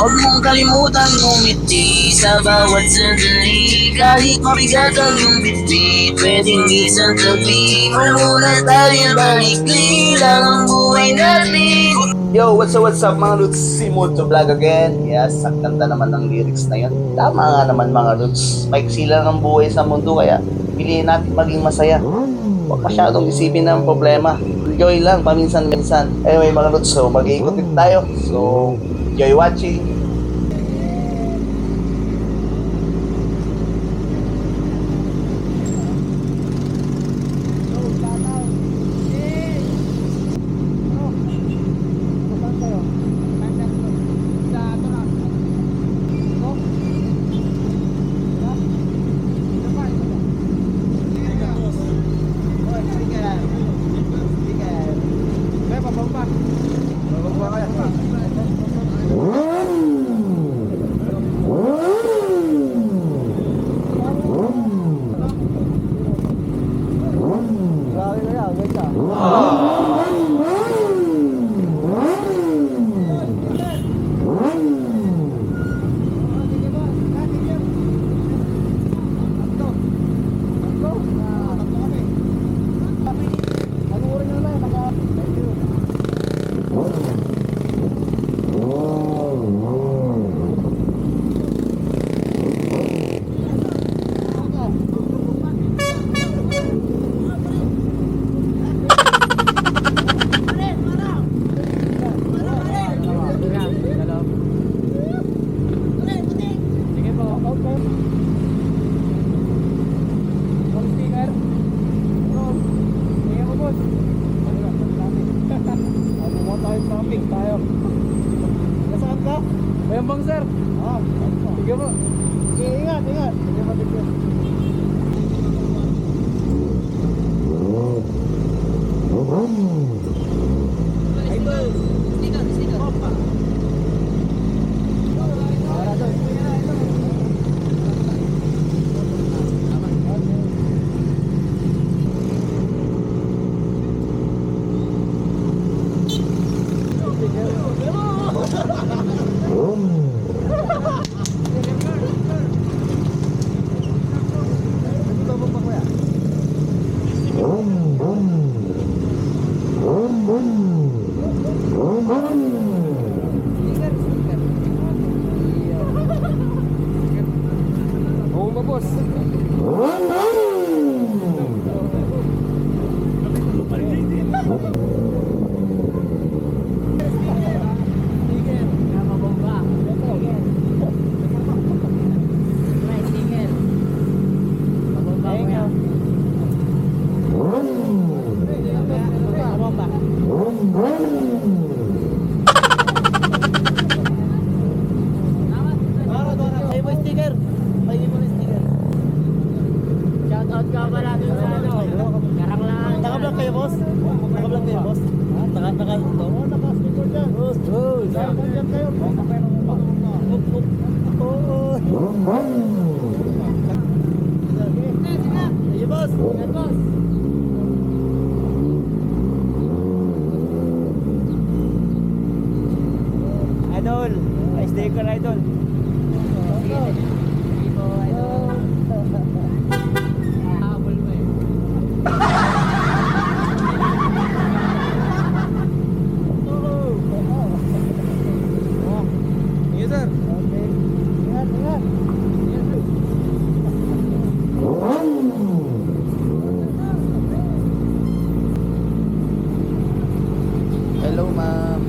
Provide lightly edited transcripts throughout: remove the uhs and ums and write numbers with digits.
Huwag mong kalimutan ngumiti sa bawat sandali. Kahit mabigat ang iyong bitbit, pwedeng isang tabi. Mamulat dahil malikli lang ang buhay natin. Yo, what's up mga Roots? Si Moto Vlog again. Yes, ang ganda naman ng lyrics na yun. Tama nga naman mga Roots. Maiksi lang ang buhay sa mundo kaya piliin natin maging masaya. Huwag masyadong isipin ng problema. Enjoy lang paminsan-minsan. Anyway mga Roots, so mag-iikot din tayo. So, enjoy watching. Bayambang sir. Sige po. Ingat. Sige po, sige. Shoutout ka pala dun sa Karanglaan. Naka-vlog kayo, boss? Naka-vlog kayo, boss? Naka-ito? Oo, naka-sticker dyan. Naka-vlog kayo. Sige, boss. Sige, boss. Idol. Ay, sticker, idol. Hello ma'am.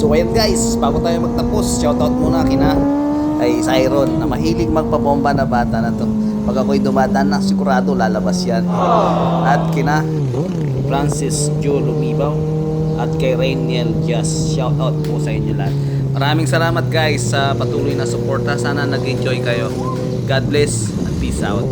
So ayan guys, bago tayo magtapos, shoutout muna kina kay Siron na mahilig magpabomba na bata na to. Pag ako'y dumadaan na, sigurado lalabas yan. At kina Francis Joe Lumibaw at kay Rainiel Just, shoutout po sa inyo lahat. Maraming salamat guys sa patuloy na suporta. Sana nag-enjoy kayo. God bless and peace out.